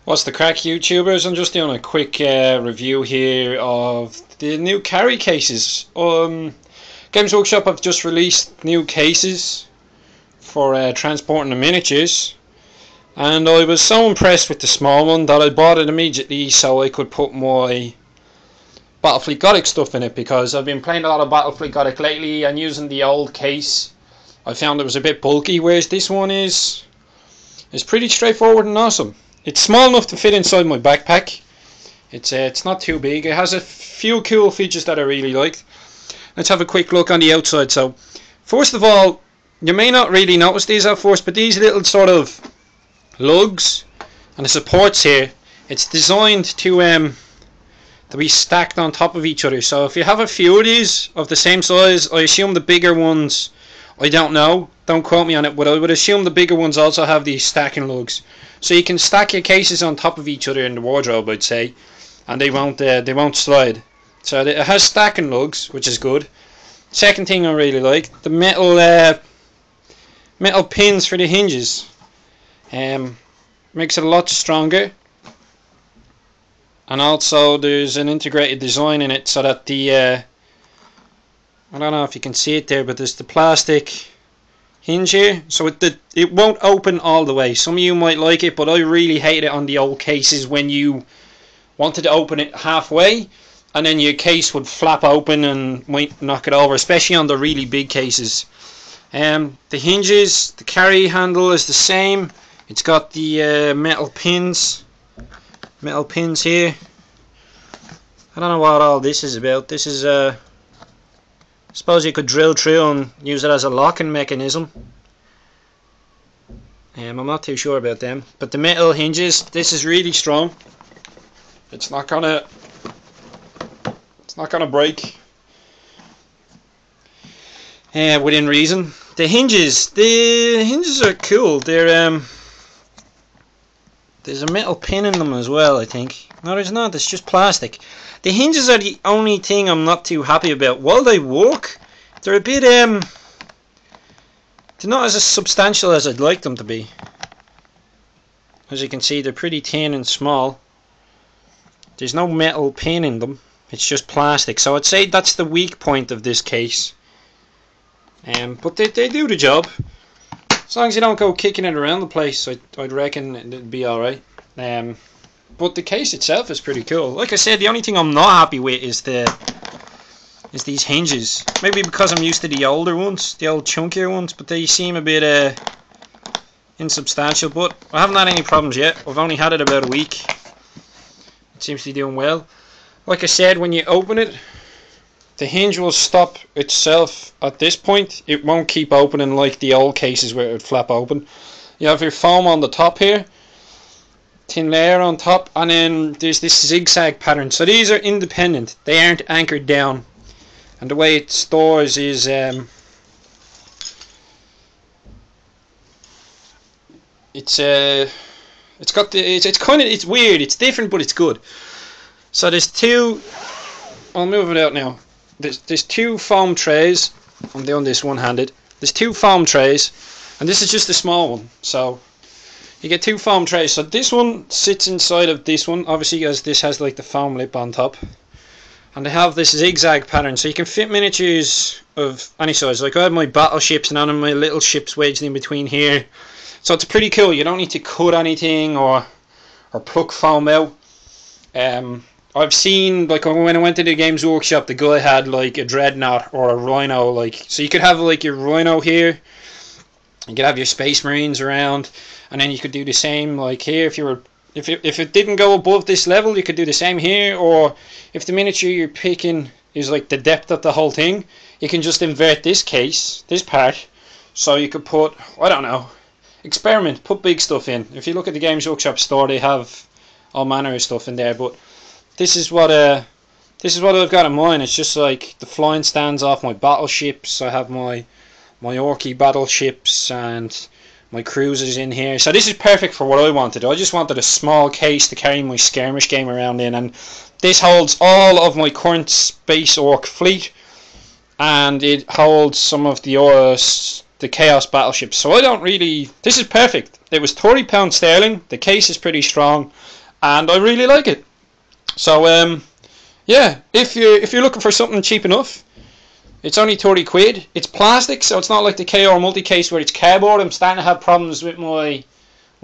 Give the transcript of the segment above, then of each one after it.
What's the crack, YouTubers? I'm just doing a quick review here of the new carry cases. Games Workshop have just released new cases for transporting the miniatures, and I was so impressed with the small one that I bought it immediately so I could put my Battlefleet Gothic stuff in it, because I've been playing a lot of Battlefleet Gothic lately, and using the old case I found it was a bit bulky, whereas this one is pretty straightforward and awesome. It's small enough to fit inside my backpack. It's not too big. It has a few cool features that I really liked. Let's have a quick look on the outside. So, first of all, you may not really notice these at first, but these little sort of lugs and the supports here, it's designed to be stacked on top of each other. So if you have a few of these of the same size, I assume the bigger ones, I don't know, don't quote me on it, but I would assume the bigger ones also have these stacking lugs. So you can stack your cases on top of each other in the wardrobe, I'd say, and they won't slide. So it has stacking lugs, which is good. Second thing I really like, the metal pins for the hinges. Makes it a lot stronger. And also there's an integrated design in it so that the I don't know if you can see it there, but there's the plastic hinge here, so it won't open all the way. Some of you might like it, but I really hate it on the old cases when you wanted to open it halfway and then your case would flap open and might knock it over, especially on the really big cases. The hinges, the carry handle is the same. It's got the metal pins here. I don't know what all this is about. This is I suppose you could drill through and use it as a locking mechanism. I'm not too sure about them, but the metal hinges, this is really strong. It's not gonna break within reason. The hinges are cool. They're there's a metal pin in them as well, I think. No, there's not. It's just plastic. The hinges are the only thing I'm not too happy about. While they work, they're a bit they're not as substantial as I'd like them to be. As you can see, they're pretty thin and small. There's no metal pin in them. It's just plastic. So I'd say that's the weak point of this case. But they do the job. As long as you don't go kicking it around the place, I'd reckon it'd be alright. But the case itself is pretty cool. Like I said, the only thing I'm not happy with is these hinges. Maybe because I'm used to the older ones, the old chunkier ones, but they seem a bit insubstantial. But I haven't had any problems yet. I've only had it about a week. It seems to be doing well. Like I said, when you open it, the hinge will stop itself at this point. It won't keep opening like the old cases where it would flap open. You have your foam on the top here, thin layer on top, and then there's this zigzag pattern. So these are independent. They aren't anchored down. And the way it stores is it's weird. It's different, but it's good. So there's two. I'll move it out now. There's two foam trays. I'm doing this one-handed. There's two foam trays, and this is just a small one. So you get two foam trays. So this one sits inside of this one, obviously, as this has like the foam lip on top. And they have this zigzag pattern, so you can fit miniatures of any size. Like I have my battleships and on my little ships wedged in between here. So it's pretty cool. You don't need to cut anything or pluck foam out. I've seen, like when I went to the Games Workshop, the guy had like a dreadnought or a rhino, like, so you could have like your rhino here. You could have your space marines around, and then you could do the same like here if it didn't go above this level, you could do the same here. Or if the miniature you're picking is like the depth of the whole thing, you can just invert this case, this part, so you could put, I don't know, experiment, put big stuff in. If you look at the Games Workshop store, they have all manner of stuff in there, but this is what I've got in mind. It's just like the flying stands off my battleships. I have my Orky battleships and my cruisers in here. So this is perfect for what I wanted. I just wanted a small case to carry my skirmish game around in, and this holds all of my current space orc fleet, and it holds some of the the Chaos battleship. So I don't really. This is perfect. It was £30 sterling. The case is pretty strong, and I really like it. So yeah, if you're looking for something cheap enough, it's only 30 quid. It's plastic, so it's not like the KR multi case where it's cardboard. I'm starting to have problems with my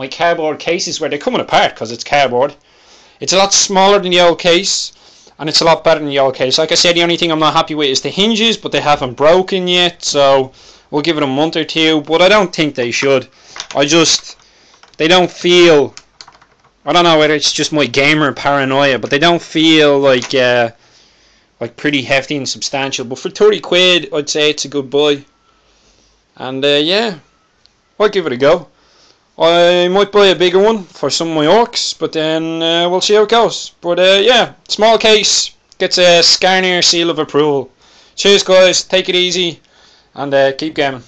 cardboard cases where they're coming apart because it's cardboard. It's a lot smaller than the old case, and it's a lot better than the old case. Like I said, the only thing I'm not happy with is the hinges, but they haven't broken yet, so we'll give it a month or two. But I don't think they should. They don't feel. I don't know whether it's just my gamer paranoia, but they don't feel like pretty hefty and substantial. But for 30 quid, I'd say it's a good buy. And yeah, I'll give it a go. I might buy a bigger one for some of my orcs, but then we'll see how it goes. But yeah, small case, gets a Skarnir seal of approval. Cheers guys, take it easy, and keep gaming.